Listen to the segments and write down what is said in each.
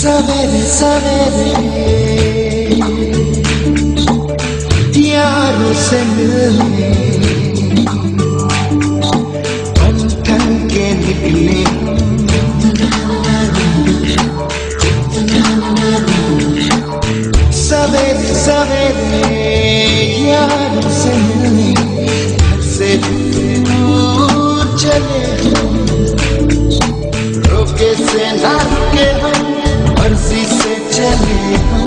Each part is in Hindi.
सवेरे सवेरे यारों से मिलने हम ठन के निकले, सवेरे सवेरे यारों से मिलने घर से दूर चले, रोके से ना रुके हम, मर्जी से चले हम,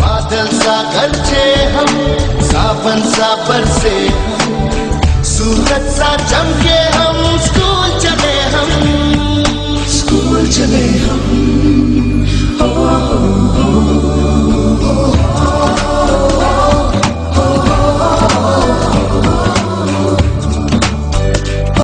बादल सा गरजे हम, सावन सा बरसे हम, सूरज सा चमके हम।